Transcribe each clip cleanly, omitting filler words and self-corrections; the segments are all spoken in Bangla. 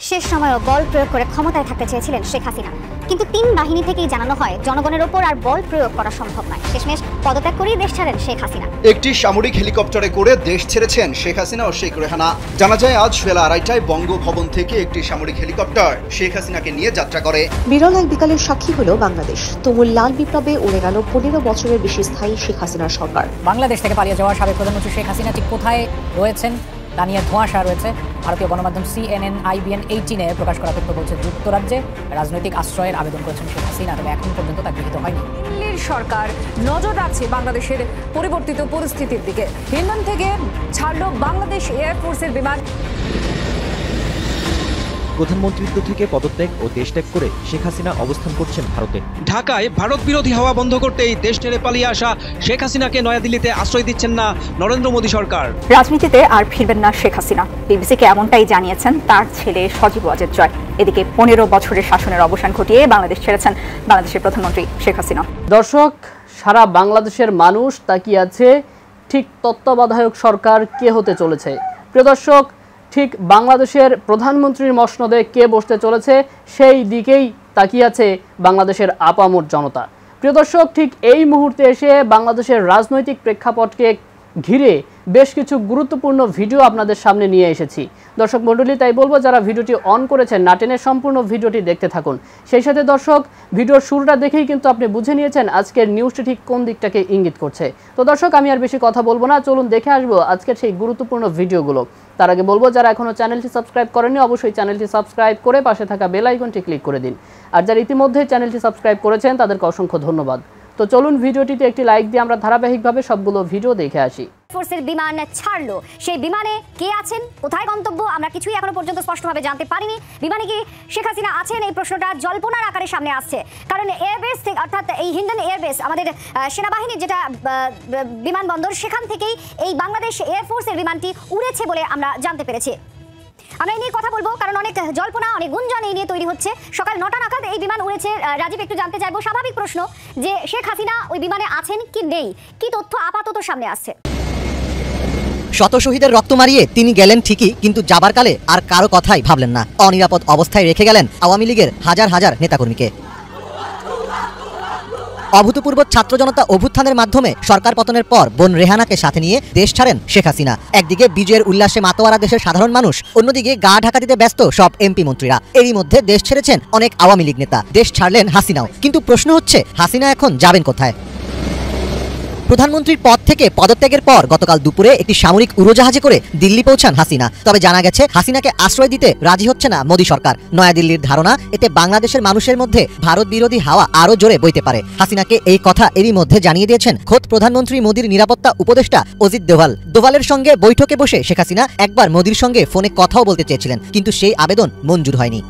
শেষ সময়ও বল প্রয়োগ করে ক্ষমতায় থাকতে চেয়েছিলেন শেখ হাসিনা, কিন্তু তিন বাহিনী থেকেই জানানো হয় জনগণের ওপর আর বল প্রয়োগ করা সম্ভব নয়। শেষমেশ পদত্যাগ করেই দেশ ছাড়েন শেখ হাসিনা। একটি সামরিক হেলিকপ্টারে করে দেশ ছেড়েছেন শেখ হাসিনা ও শেখ রেহানা। জানা যায় আজ বেলা 2:30টায় বঙ্গভবন থেকে একটি সামরিক হেলিকপ্টার শেখ হাসিনাকে নিয়ে যাত্রা করে। বিরল এক বিকালের সাক্ষী হলো বাংলাদেশ। তুমুল লাল বিপ্লবে উড়ে গেল 15 বছরের বেশি স্থায়ী শেখ হাসিনার সরকার। বাংলাদেশ থেকে পালিয়ে যাওয়া সাবেক প্রধানমন্ত্রী শেখ হাসিনা ঠিক কোথায় রয়েছেন তা নিয়ে ধোঁয়াশা রয়েছে। ভারতীয় গণমাধ্যম CNN IBN 18-এ প্রকাশ করা তথ্য বলছে যুক্তরাজ্যে রাজনৈতিক আশ্রয়ের আবেদন করেছেন শেখ হাসিনা, তবে এখন পর্যন্ত তা গৃহীত হয়নি। দিল্লির সরকার নজর রাখছে বাংলাদেশের পরিবর্তিত পরিস্থিতির দিকে। হিন্ডন থেকে ছাড়ল বাংলাদেশ এয়ারফোর্সের বিমান। প্রধানমন্ত্রীত্ব থেকে পদত্যাগ ও দেশত্যাগ করে শেখ হাসিনা অবস্থান করছেন ভারতে। ঢাকায় ভারত বিরোধী হাওয়া বন্ধ করতেই দেশ ছেড়ে পালিয়ে আসা শেখ হাসিনাকে নয়াদিল্লিতে আশ্রয় দিচ্ছেন না নরেন্দ্র মোদী সরকার। রাজনীতিতে আর ফিরবেন না শেখ হাসিনা, বিবিসিকে এমনটাই জানিয়েছেন তার ছেলে সজীব ওয়াজেদ জয়। এদিকে 15 বছরের শাসনের অবসান ঘটিয়ে বাংলাদেশ ছেড়েছেন বাংলাদেশের প্রধানমন্ত্রী শেখ হাসিনা। দর্শক, সারা বাংলাদেশের মানুষ তাকিয়ে আছে ঠিক তত্ত্বাবধায়ক সরকার কে হতে চলেছে। প্রিয় দর্শক, ঠিক বাংলাদেশের প্রধানমন্ত্রীর মসনদে কে বসতে চলেছে সেই দিকেই তাকিয়ে আছে বাংলাদেশের আপামর জনতা। প্রিয় দর্শক, ঠিক এই মুহূর্তে এসে বাংলাদেশের রাজনৈতিক প্রেক্ষাপটকে ঘিরে বেশ কিছু গুরুত্বপূর্ণ ভিডিও আপনাদের সামনে নিয়ে এসেছি। দর্শক মণ্ডলী, তাই বলবো যারা ভিডিওটি অন করেছেন না টেনে সম্পূর্ণ ভিডিওটি দেখতে থাকুন। সেই সাথে দর্শক, ভিডিওর শুরুটা দেখেই কিন্তু আপনি বুঝে নিয়েছেন আজকের নিউজটি ঠিক কোন দিকটাকে ইঙ্গিত করছে। তো দর্শক, আমি আর বেশি কথা বলবো না, চলুন দেখে আসবো আজকের সেই গুরুত্বপূর্ণ ভিডিওগুলো। তার আগে বলবো যারা এখনও চ্যানেলটি সাবস্ক্রাইব করেননি অবশ্যই চ্যানেলটি সাবস্ক্রাইব করে পাশে থাকা বেল আইকনটি ক্লিক করে দিন। আর যারা ইতিমধ্যে চ্যানেলটি সাবস্ক্রাইব করেছেন তাদেরকে অসংখ্য ধন্যবাদ। তো চলুন ভিডিওটিতে একটি লাইক দিয়ে আমরা ধারাবাহিকভাবে সবগুলো ভিডিও দেখে আসি। ফোর্সের বিমান ছাড়লো, সেই বিমানে কে আছেন, কোথায় গন্তব্য, আমরা কিছুই এখনো পর্যন্ত স্পষ্টভাবে জানতে পারিনি। বিমানে কি শেখ হাসিনা আছেন, এই প্রশ্নটা জল্পনার আকারে সামনে আসছে। কারণ এয়ারবেস থেকে, অর্থাৎ এই হিন্ডন এয়ারবেস আমাদের সেনাবাহিনীর যেটা বিমানবন্দর, সেখান থেকেই এই বাংলাদেশ এয়ারফোর্সের বিমানটি উড়েছে বলে আমরা জানতে পেরেছি। আমরা এই নিয়ে কথা বলবো কারণ অনেক জল্পনা, অনেক গুঞ্জন এই নিয়ে তৈরি হচ্ছে। সকাল 9টা নাগাদ এই বিমান উড়েছে। রাজীব, একটু জানতে চাইবো, স্বাভাবিক প্রশ্ন যে শেখ হাসিনা ওই বিমানে আছেন কি নেই, কি তথ্য আপাতত সামনে আসছে? শত শহীদের রক্ত মারিয়ে তিনি গেলেন ঠিকই, কিন্তু যাবার কালে আর কারো কথাই ভাবলেন না। অনিরাপদ অবস্থায় রেখে গেলেন আওয়ামী লীগের হাজার হাজার নেতাকর্মীকে। অভূতপূর্ব ছাত্র জনতা অভ্যুত্থানের মাধ্যমে সরকার পতনের পর বোন রেহানাকে সাথে নিয়ে দেশ ছাড়েন শেখ হাসিনা। একদিকে বিজয়ের উল্লাসে মাতোয়ারা দেশের সাধারণ মানুষ, অন্যদিকে গা ঢাকা দিতে ব্যস্ত সব এমপি মন্ত্রীরা। এরই মধ্যে দেশ ছেড়েছেন অনেক আওয়ামী লীগ নেতা, দেশ ছাড়লেন হাসিনাও। কিন্তু প্রশ্ন হচ্ছে, হাসিনা এখন যাবেন কোথায়? প্রধানমন্ত্রীর পদ থেকে পদত্যাগের পর গতকাল দুপুরে একটি সামরিক উড়োজাহাজে করে দিল্লি পৌঁছান হাসিনা। তবে জানা গেছে হাসিনাকে আশ্রয় দিতে রাজি হচ্ছে না মোদী সরকার। নয়াদিল্লির ধারণা, এতে বাংলাদেশের মানুষের মধ্যে ভারত বিরোধী হাওয়া আরও জোরে বইতে পারে। হাসিনাকে এই কথা এরই মধ্যে জানিয়ে দিয়েছেন খোদ প্রধানমন্ত্রী মোদীর নিরাপত্তা উপদেষ্টা অজিত দোভাল। দোভালের সঙ্গে বৈঠকে বসে শেখ হাসিনা একবার মোদীর সঙ্গে ফোনে কথাও বলতে চেয়েছিলেন, কিন্তু সেই আবেদন মঞ্জুর হয়নি।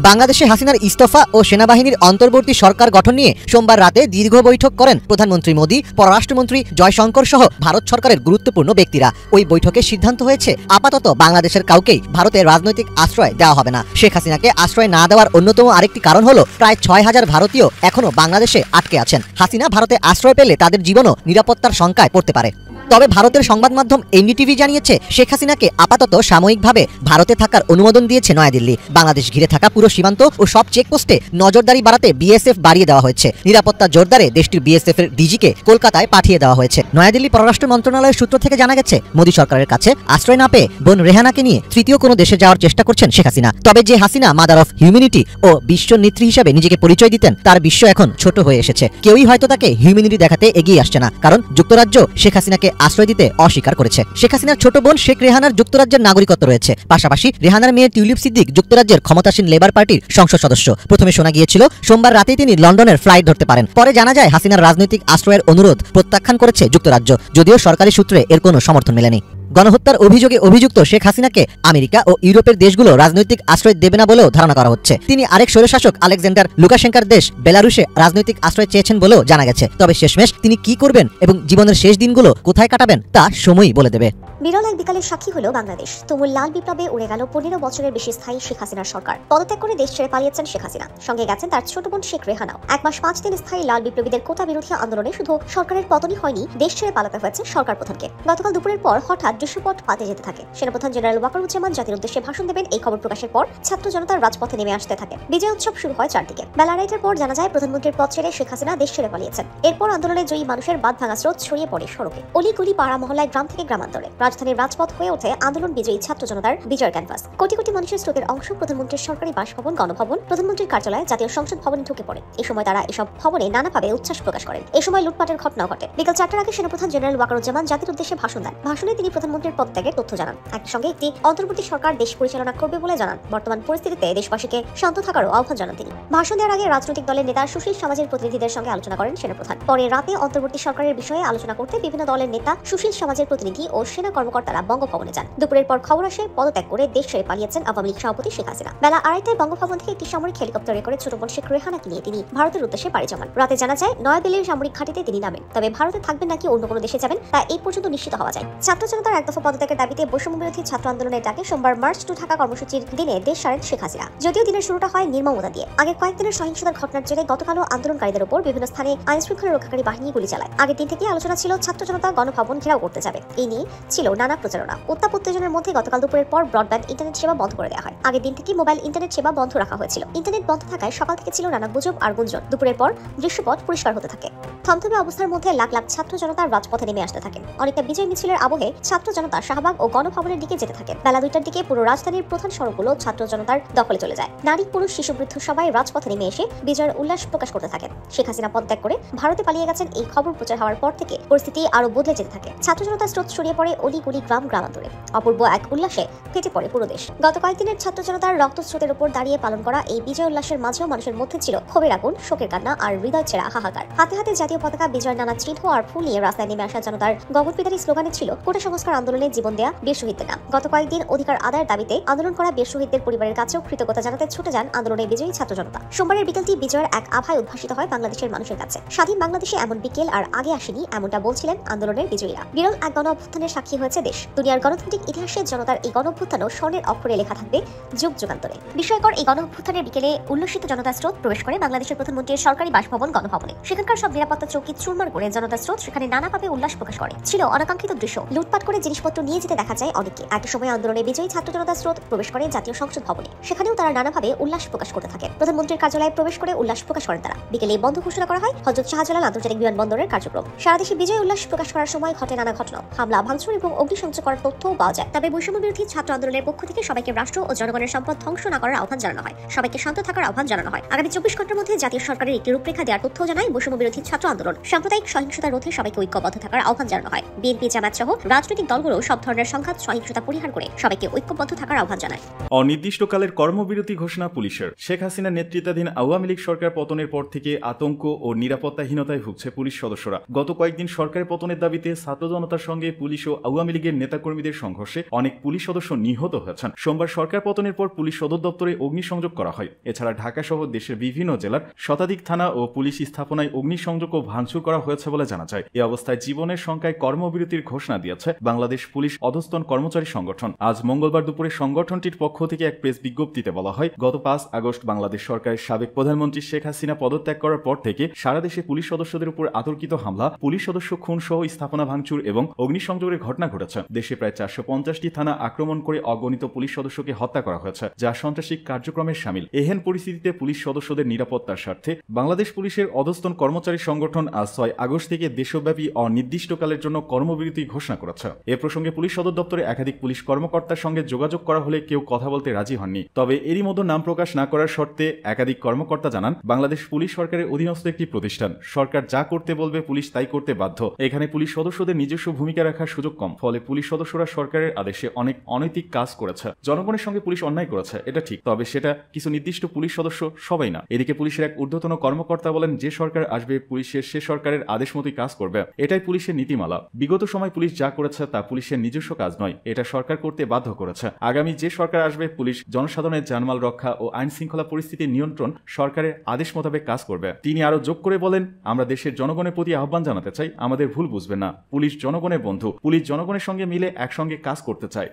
বাংলাদেশে হাসিনার ইস্তফা ও সেনাবাহিনীর অন্তর্বর্তী সরকার গঠন নিয়ে সোমবার রাতে দীর্ঘ বৈঠক করেন প্রধানমন্ত্রী মোদী, পররাষ্ট্রমন্ত্রী জয়শঙ্কর সহ ভারত সরকারের গুরুত্বপূর্ণ ব্যক্তিরা। ওই বৈঠকে সিদ্ধান্ত হয়েছে আপাতত বাংলাদেশের কাউকেই ভারতের রাজনৈতিক আশ্রয় দেওয়া হবে না। শেখ হাসিনাকে আশ্রয় না দেওয়ার অন্যতম আরেকটি কারণ হলো প্রায় 6000 ভারতীয় এখনও বাংলাদেশে আটকে আছেন। হাসিনা ভারতে আশ্রয় পেলে তাদের জীবনও নিরাপত্তার শঙ্কায় পড়তে পারে। তবে ভারতের সংবাদ মাধ্যম এনডিটিভি জানিয়েছে শেখ হাসিনাকে আপাতত সাময়িকভাবে ভারতে থাকার অনুমোদন দিয়েছে নয়াদিল্লি। বাংলাদেশ ঘিরে থাকা পুরো সীমান্ত ও সব চেকপোস্টে নজরদারি বাড়াতে বিএসএফ বাড়িয়ে দেওয়া হয়েছে। নিরাপত্তা জোরদারে দেশটির বিএসএফ এর ডিজিকে কলকাতায় পাঠিয়ে দেওয়া হয়েছে। নয়াদিল্লি পররাষ্ট্র মন্ত্রণালয়ের সূত্র থেকে জানা গেছে মোদী সরকারের কাছে আশ্রয় না পেয়ে বোন রেহানাকে নিয়ে তৃতীয় কোনো দেশে যাওয়ার চেষ্টা করছেন শেখ হাসিনা। তবে যে হাসিনা মাদার অফ হিউম্যানিটি ও বিশ্ব নেত্রী হিসেবে নিজেকে পরিচয় দিতেন, তার বিশ্ব এখন ছোট হয়ে এসেছে। কেউই হয়তো তাকে হিউম্যানিটি দেখাতে এগিয়ে আসছে না, কারণ যুক্তরাজ্য শেখ হাসিনাকে আশ্রয় দিতে অস্বীকার করেছে। শেখ হাসিনার ছোট বোন শেখ রেহানার যুক্তরাজ্যের নাগরিকত্ব রয়েছে। পাশাপাশি রেহানার মেয়ে টিউলিপ সিদ্দিক যুক্তরাজ্যের ক্ষমতাসীন লেবার পার্টির সংসদ সদস্য। প্রথমে শোনা গিয়েছিল সোমবার রাতেই তিনি লন্ডনের ফ্লাইট ধরতে পারেন। পরে জানা যায় হাসিনার রাজনৈতিক আশ্রয়ের অনুরোধ প্রত্যাখ্যান করেছে যুক্তরাজ্য, যদিও সরকারি সূত্রে এর কোনো সমর্থন মেলেনি। গণহত্যার অভিযোগে অভিযুক্ত শেখ হাসিনাকে আমেরিকা ও ইউরোপের দেশগুলো রাজনৈতিক আশ্রয় দেবে না বলেও ধারণা করা হচ্ছে। তিনি আরেক স্বৈরশাসক আলেকজান্ডার লুকাশেঙ্কার দেশ বেলারুশে রাজনৈতিক আশ্রয় চেয়েছেন বলেও জানা গেছে। তবে শেষমেশ তিনি কি করবেন এবং জীবনের শেষ দিনগুলো কোথায় কাটাবেন তা সময়ই বলে দেবে। বিরল এক বিকালের সাক্ষী হলো বাংলাদেশ। তুমুল লাল বিপ্লবে উড়ে গেল 15 বছরের বেশি স্থায়ী শেখ হাসিনার সরকার। পদত্যাগ করে দেশ ছেড়ে পালিয়েছেন শেখ হাসিনা। সঙ্গে গেছেন তার ছোট বোন শেখ রেহানাও। 1 মাস 5 দিন স্থায়ী লাল বিপ্লবীদের কোটা বিরোধী আন্দোলনে শুধু সরকারের পতনই হয়নি, দেশ ছেড়ে পালাতে হয়েছে সরকার প্রধানকে। গতকাল দুপুরের পর হঠাৎ দৃশ্যপট পাল্টে যেতে থাকে। সেনাপ্রধান জেনারেল ওয়াকারুজ্জামান জাতির উদ্দেশ্যে ভাষণ দেবেন। এই খবর প্রকাশের পর ছাত্র জনতার রাজপথে নেমে আসতে থাকে। বিজয় উৎসব শুরু হয় চারদিকে। বেলা 2:30টার পর জানা যায় প্রধানমন্ত্রীর পদ ছেড়ে শেখ হাসিনা দেশ ছেড়ে পালিয়েছেন। এরপর আন্দোলনে জয়ী মানুষের বাঁধ ভাঙা স্রোত ছড়িয়ে পড়ে সড়কে। অলিগলি পাড়া মহল্লায়, গ্রাম থেকে গ্রামান্তরে রাজধানীর রাজপথ হয়ে ওঠে আন্দোলন বিজয়ী ছাত্র জনতার বিজয় ক্যানভাস। কোটি কোটি মানুষের স্রোতের অংশ প্রধানমন্ত্রীর সরকারি বাসভবন, গণভবন, প্রধানমন্ত্রীর কার্যালয়, জাতীয় সংসদ ভবনে ঢুকে পড়ে। এই সময় তারা এসব ভবনে নানাভাবে উচ্ছ্বাস প্রকাশ করেন। এই সময় লুটপাটের ঘটনাও ঘটে। বিকেল 4টার আগে সেনাপ্রধান জেনারেল ওয়াকারুজ্জামান জাতির উদ্দেশ্যে ভাষণ দেন। ভাষণে তিনি প্রধানমন্ত্রীর পদত্যাগের তথ্য জানান। একই সঙ্গে একটি অন্তর্বর্তী সরকার দেশ পরিচালনা করবে বলে জানান। বর্তমান পরিস্থিতিতে দেশবাসীকে শান্ত থাকারও আহ্বান জানান তিনি। ভাষণ দেওয়ার আগে রাজনৈতিক দলের নেতা, সুশীল সমাজের প্রতিনিধিদের সঙ্গে আলোচনা করেন সেনাপ্রধান। পরে রাতে অন্তর্বর্তী সরকারের বিষয়ে আলোচনা করতে বিভিন্ন দলের নেতা, সুশীল সমাজের প্রতিনিধি ও সেনা কর্মকর্তারা বঙ্গভবনে যান। দুপুরের পর খবর আসে পদত্যাগ করে দেশ ছেড়ে পালিয়েছেন আওয়ামী লীগ সভাপতি শেখ হাসিনা। বেলা 2:30টায় বঙ্গভবন থেকে একটি সামরিক হেলিকপ্টারে করে ছোট বোন শেখ রেহানাকে নিয়ে তিনি ভারতের উদ্দেশ্যে পাড়ি জমান। রাতে জানা যায় নয়াদিল্লির সামরিক ঘাঁটিতে তিনি নামেন। তবে ভারতে থাকবেন নাকি অন্য কোনো দেশে যাবেন তা এই পর্যন্ত নিশ্চিত হওয়া যায়। ছাত্র জনতার এক দফা পদত্যাগের দাবিতে বৈষম্য বিরোধী ছাত্র আন্দোলনের ডাকে সোমবার মার্চ টু ঢাকা কর্মসূচির দিনে দেশ ছাড়েন শেখ হাসিনা। যদিও দিনের শুরুটা হয় নির্মমতা দিয়ে। আগের কয়েকদিনের সহিংসতার ঘটনার জেরে গতকালও আন্দোলনকারীদের উপর বিভিন্ন স্থানে আইন শৃঙ্খলা রক্ষাকারী বাহিনী গুলি চালায়। আগের দিন থেকে আলোচনা ছিল ছাত্র জনতা গণভবন ঘেরাও করতে যাবে। এই নিয়ে ছিল নানা প্রচারণা। উত্তাপ উত্তেজনার মধ্যে গতকাল দুপুরের পর ব্রডব্যান্ড ইন্টারনেট সেবা বন্ধ করে দেওয়া হয়। আগের দিন থেকে মোবাইল ইন্টারনেট সেবা বন্ধ রাখা হয়েছিল। ইন্টারনেট বন্ধ থাকায় সকাল থেকে ছিল নানা গুজব আর গুঞ্জন। দুপুরের পর দৃশ্যপট পরিষ্কার হতে থাকে। থমথমে অবস্থার মধ্যে লাখ লাখ ছাত্র জনতা রাজপথে নেমে আসতে থাকেন। অনেকটা বিজয় মিছিলের আবহে ছাত্র জনতা শাহবাগ ও গণভবনের দিকে যেতে থাকে। বেলা 2টার দিকে পুরো রাজধানীর প্রধান সড়কগুলো ছাত্র জনতার দখলে চলে যায়। নারী, পুরুষ, শিশু, বৃদ্ধ সবাই রাজপথে নেমে এসে বিজয়ের উল্লাস প্রকাশ করতে থাকেন। শেখ হাসিনা পদত্যাগ করে ভারতে পালিয়ে গেছেন এই খবর প্রচার হওয়ার পর থেকে পরিস্থিতি আরো বদলে যেতে থাকে। ছাত্র জনতার স্রোত ছড়িয়ে পড়ে অলিগলি, গ্রাম গ্রামান্তরে। অপূর্ব এক উল্লাসে ফেটে পড়ে পুরো দেশ। গত কয়েকদিনের ছাত্র জনতার রক্তস্রোতের উপর দাঁড়িয়ে পালন করা এই বিজয় উল্লাসের মাঝেও মানুষের মধ্যে ছিল ক্ষোভের আগুন, শোকের কান্না আর হৃদয় ছেঁড়া হাহাকার। হাতে হাতে জাতীয় পতাকা, বিজয়ের নানা চিহ্ন আর ফুল নিয়ে রাস্তায় নেমে আসা জনতার গগনবিদারী স্লোগানে ছিল কোটা সংস্কার আন্দোলনে জীবন দেয়া বীর শহীদদের নাম। গত কয়েকদিন অধিকার আদায়ের দাবিতে আন্দোলন করা বীর শহীদদের পরিবারের কাছেও কৃতজ্ঞতা জানাতে ছুটে যান আন্দোলনে বিজয়ী ছাত্র জনতা। সোমবারের বিকেলটি বিজয়ের এক আভায় উদ্ভাসিত হয় বাংলাদেশের মানুষের কাছে। স্বাধীন বাংলাদেশে এমন বিকেল আর আগে আসেনি, এমনটা বলছিলেন আন্দোলনের বিজয়ীরা। বিরল এক গণ অভ্যুত্থানের সাক্ষী হয়েছে দেশ। দুনিয়ার গণতান্ত্রিক ইতিহাসে জনতার এই গণ অভ্যুত্থানও স্বর্ণের অক্ষরে লেখা থাকবে যুগ যুগান্তরে। বিস্ময়কর এই গণ অভ্যুত্থানের বিকেলে উল্লসিত জনতার স্রোত প্রবেশ করে বাংলাদেশের প্রধানমন্ত্রীর সরকারি বাসভবন, গণভবনে। সেখানকার সব নিরাপত্তা চৌকি চুরমার করে জনতার স্রোত সেখানে নানাভাবে উল্লাস প্রকাশ করে। ছিল অনাকাঙ্ক্ষিত দৃশ্য। লুটপাট করে জিনিসপত্র নিয়ে যেতে দেখা যায় অনেককে। একই সময় আন্দোলনে বিজয়ী ছাত্র জনতার স্রোত প্রবেশ করে জাতীয় সংসদ ভবনে। সেখানেও তারা নানাভাবে উল্লাস প্রকাশ করতে থাকে। প্রধানমন্ত্রীর কার্যালয়ে প্রবেশ করে উল্লাস প্রকাশ করেন তারা। বিকেলে বন্ধ ঘোষণা করা হয় হযরত শাহজালাল আন্তর্জাতিক বিমানবন্দরের কার্যক্রম। সারা দেশে বিজয় উল্লাস প্রকাশ করার সময় ঘটে নানা ঘটনা, হামলা, ভাঙচুর এবং অগ্নিসংযোগ করার তথ্যও পাওয়া যায়। তবে বৈষম্য বিরোধী ছাত্র আন্দোলনের পক্ষ থেকে সবাইকে রাষ্ট্র ও জনগণের সম্পদ ধ্বংস না করার আহ্বান জানানো হয়। সবাইকে শান্ত থাকার আহ্বান জানানো হয়। আগামী 24 ঘন্টার মধ্যে জাতীয় সরকারের একটি রূপরেখা দেওয়ার তথ্য জানায় বৈষম্য বিরোধী ছাত্র আন্দোলন। সাম্প্রদায়িক সহিংসতা রোধে সবাইকে ঐক্যবদ্ধ থাকার আহ্বান জানানো হয়। বিএনপি, জামায়াত সহ রাজনৈতিক দলগুলো সব ধরনের সংঘাত, সহিংসতা পরিহার করে সবাইকে ঐক্যবদ্ধ থাকার আহ্বান জানায়। অনির্দিষ্টকালের কর্মবিরতি ঘোষণা পুলিশের। শেখ হাসিনা নেতৃত্বাধীন আওয়ামী লীগ সরকার পতনের পর থেকে আতঙ্ক ও নিরাপত্তাহীনতায় ভুগছে পুলিশ সদস্যরা। গত কয়েকদিন সরকারের পতনের দাবিতে ছাত্র জনতার সঙ্গে পুলিশ ও আওয়ামী লীগের নেতাকর্মীদের সংঘর্ষে অনেক পুলিশ সদস্য নিহত হয়েছেন। সোমবার সরকার পতনের পর পুলিশ সদর দপ্তরে অগ্নিসংযোগ করা হয়। এছাড়া ঢাকা সহ দেশের বিভিন্ন জেলার শতাধিক থানা ও পুলিশ স্থাপনায় অগ্নিসংযোগ ও ভাঙচুর করা হয়েছে বলে জানা যায়। এই অবস্থায় জীবনের সংখ্যায় কর্মবিরতির ঘোষণা দিয়েছে বাংলাদেশ পুলিশ অধস্তন কর্মচারী সংগঠন। আজ মঙ্গলবার দুপুরে সংগঠনটির পক্ষ থেকে এক প্রেস বিজ্ঞপ্তিতে বলা হয়, গত 5 আগস্ট বাংলাদেশ সরকারের সাবেক প্রধানমন্ত্রী শেখ হাসিনা পদত্যাগ করার পর থেকে সারা দেশে পুলিশ সদস্যদের উপর আতর্কিত হামলা, পুলিশ সদস্য খুন সহ স্থাপনা ভাঙচুর এবং অগ্নিসংযোগের ঘটনা ঘটেছে। দেশে প্রায় 450টি থানা আক্রমণ করে অগণিত পুলিশ সদস্যকে হত্যা করা হয়েছে, যা সন্ত্রাসী কার্যক্রমের শামিল। এহেন পরিস্থিতিতে পুলিশ সদস্যদের নিরাপত্তার স্বার্থে বাংলাদেশ পুলিশের অধস্তন কর্মচারী সংগঠন আজ 6 আগস্ট থেকে দেশব্যাপী অনির্দিষ্টকালের জন্য কর্মবিরতি ঘোষণা করেছে। এ প্রসঙ্গে পুলিশ সদর দপ্তরে একাধিক পুলিশ কর্মকর্তার সঙ্গে যোগাযোগ করা হলে কেউ কথা বলতে রাজি হননি। তবে এরই মধ্যে নাম প্রকাশ না করার শর্তে একাধিক কর্মকর্তা জানান, বাংলাদেশ পুলিশ সরকারের অধীনস্থ একটি প্রতিষ্ঠান। সরকার যা করতে বলবে পুলিশ তাই করতে বাধ্য। এখানে পুলিশ সদস্যদের নিজস্ব ভূমিকা রাখার সুযোগ কম। ফলে পুলিশ সদস্যরা সরকারের আদেশে অনেক অনৈতিক কাজ করেছে। জনগণের সঙ্গে পুলিশ অন্যায় করেছে, এটা ঠিক, তবে সেটা কিছু নির্দিষ্ট পুলিশ সদস্য, সবাই না। এদিকে পুলিশের এক ঊর্ধ্বতন কর্মকর্তা বলেন, যে সরকার আসবে পুলিশের সে সরকারের আদেশ মতোই কাজ করবে, এটাই পুলিশের নীতিমালা। বিগত সময় পুলিশ যা করেছে তা পুলিশের নিজস্ব কাজ নয়, এটা সরকার করতে বাধ্য করেছে। আগামী যে সরকার আসবে পুলিশ জনসাধারণের জানমাল রক্ষা ও আইন শৃঙ্খলা পরিস্থিতি নিয়ন্ত্রণ সরকারের আদেশ মোতাবেক কাজ করবে। তিনি আরো যোগ করে বলেন, আমরা দেশের জনগণের প্রতি আহ্বান জানাতে চাই, আমাদের ভুল বুঝবেন না। পুলিশ জনগণের বন্ধু, পুলিশ জনগণ জনগণের সঙ্গে মিলে একসঙ্গে কাজ করতে চায়।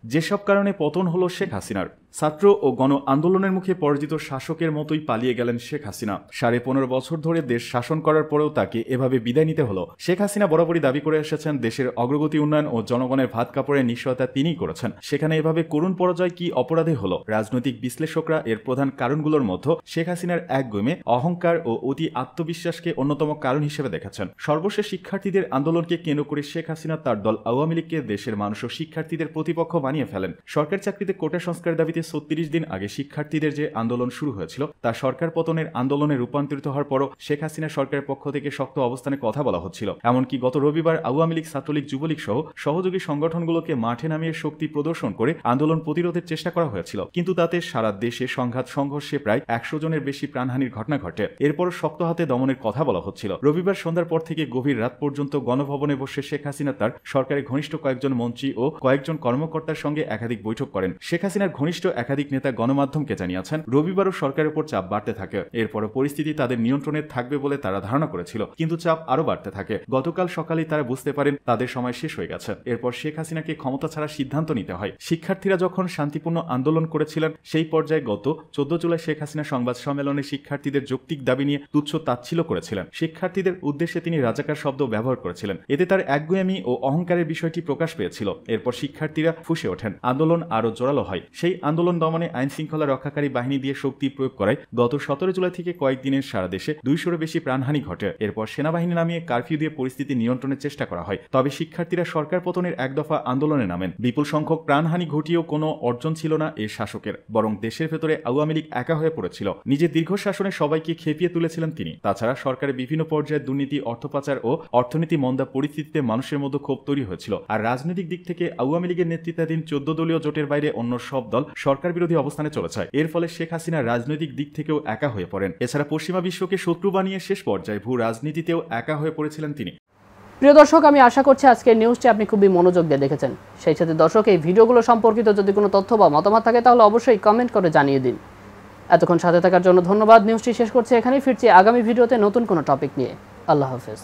যেসব কারণে পতন হলো শেখ হাসিনার। ছাত্র ও গণ আন্দোলনের মুখে পরাজিত শাসকের মতোই পালিয়ে গেলেন শেখ হাসিনা। 15.5 বছর ধরে দেশ শাসন করার পরেও তাকে এভাবে বিদায় নিতে হলো। শেখ হাসিনা বরাবরই দাবি করে এসেছেন দেশের অগ্রগতি, উন্নয়ন ও জনগণের ভাত কাপড়ের নিশ্চয়তা তিনিই করেছেন। সেখানে এভাবে করুণ পরাজয় কি অপরাধে হলো? রাজনৈতিক বিশ্লেষকরা এর প্রধান কারণগুলোর মধ্যে শেখ হাসিনার একগুমে অহংকার ও অতি আত্মবিশ্বাসকে অন্যতম কারণ হিসেবে দেখেছেন। সর্বশেষ শিক্ষার্থীদের আন্দোলনকে কেন্দ্র করে শেখ হাসিনা তার দল আওয়ামী লীগকে দেশের মানুষ ও শিক্ষার্থীদের প্রতিপক্ষ বানিয়ে ফেলেন। সরকারি চাকরিতে কোটা সংস্কার দাবিতে 36 দিন আগে শিক্ষার্থীদের যে আন্দোলন শুরু হয়েছিল তা সরকার পতনের আন্দোলনে রূপান্তরিত হওয়ার পরও শেখ হাসিনা সরকারের পক্ষ থেকে শক্ত অবস্থানে কথা বলা হচ্ছিল। এমনকি গত রবিবার আওয়ামী লীগ, ছাত্রলীগ, যুবলীগ সহ সহযোগী সংগঠনগুলোকে মাঠে নামিয়ে শক্তি প্রদর্শন করে আন্দোলন প্রতিরোধের চেষ্টা করা হয়েছিল, কিন্তু তাতে সারা দেশে সংঘাত সংঘর্ষে প্রায় 100 জনের বেশি প্রাণহানির ঘটনা ঘটে। এরপর শক্ত হাতে দমনের কথা বলা হচ্ছিল। রবিবার সন্ধ্যার পর থেকে গভীর রাত পর্যন্ত গণভবনে বসে শেখ হাসিনা তার সরকারের ঘনিষ্ঠ কয়েকজন মন্ত্রী ও কয়েকজন কর্মকর্তার সঙ্গে একাধিক বৈঠক করেন। শেখ হাসিনার ঘনিষ্ঠ একাধিক নেতা গণমাধ্যমকে জানিয়েছেন রবিবারও সরকারের উপর চাপ বাড়তে থাকে। এরপরও পরিস্থিতি তাদের নিয়ন্ত্রণে থাকবে বলে তারা ধারণা করেছিল, কিন্তু চাপ আরো বাড়তে থাকে। গতকাল সকালেই তারা বুঝতে পারেন তাদের সময় শেষ হয়ে গেছে। এরপর শেখ হাসিনাকে ক্ষমতা ছাড়া সিদ্ধান্ত নিতে হয়। শিক্ষার্থীরা যখন শান্তিপূর্ণ আন্দোলন করেছিলেন সেই পর্যায়ে গত 14 জুলাই শেখ হাসিনা সংবাদ সম্মেলনে শিক্ষার্থীদের যৌক্তিক দাবি নিয়ে তুচ্ছ তাচ্ছিল্য করেছিলেন। শিক্ষার্থীদের উদ্দেশ্যে তিনি রাজাকার শব্দ ব্যবহার করেছিলেন। এতে তার একগুঁয়েমি ও অহংকারের বিষয়টি প্রকাশ পেয়েছিল। এরপর শিক্ষার্থীরা ফুঁসে ওঠেন, আন্দোলন আরো জোরালো হয়। সেই আন্দোলন দমনে আইন শৃঙ্খলা রক্ষাকারী বাহিনী দিয়ে শক্তি প্রয়োগ করায় গত 17 জুলাই থেকে কয়েকদিনের সারা দেশে 200-এরও বেশি প্রাণহানি ঘটে। এরপর সেনাবাহিনী নামিয়ে কারফিউ দিয়ে পরিস্থিতি নিয়ন্ত্রণের চেষ্টা করা হয়। তবে শিক্ষার্থীরা সরকার পতনের এক দফা আন্দোলনে নামেন। বিপুল সংখ্যক প্রাণহানি ঘটিয়েও কোনো অর্জন ছিল না এই শাসকের, বরং দেশের ভেতরে আওয়ামী লীগ একা হয়ে পড়েছিল। নিজের দীর্ঘ শাসনে সবাইকে খেপিয়ে তুলেছিলেন তিনি। তাছাড়া সরকারের বিভিন্ন পর্যায়ে দুর্নীতি, অর্থপাচার ও অর্থনীতি মন্দা পরিস্থিতিতে মানুষের মধ্যে ক্ষোভ তৈরি হয়েছিল। আর রাজনৈতিক দিক থেকে আওয়ামী লীগের নেতৃত্বাধীন 14 দলীয় জোটের বাইরে অন্য সব দল সরকার বিরোধী অবস্থানে চলেছে। এর ফলে শেখ হাসিনা রাজনৈতিক দিক থেকেও একা হয়ে পড়েন। এছাড়া পশ্চিমা বিশ্বকে শত্রু বানিয়ে শেষ পর্যায়ে ভূ রাজনীতিতেও একা হয়ে পড়েছিলেন তিনি। প্রিয় দর্শক, আমি আশা করছি আজকের নিউজটি আপনি খুবই মনোযোগ দিয়ে দেখেছেন। সেই সাথে দর্শক, এই ভিডিওগুলো সম্পর্কিত যদি কোনো তথ্য বা মতামত থাকে তাহলে অবশ্যই কমেন্ট করে জানিয়ে দিন। এতক্ষণ সাথে থাকার জন্য ধন্যবাদ। নিউজটি শেষ করছি এখানেই, ফিরছি আগামী ভিডিওতে নতুন কোনো টপিক নিয়ে। আল্লাহ হাফেজ।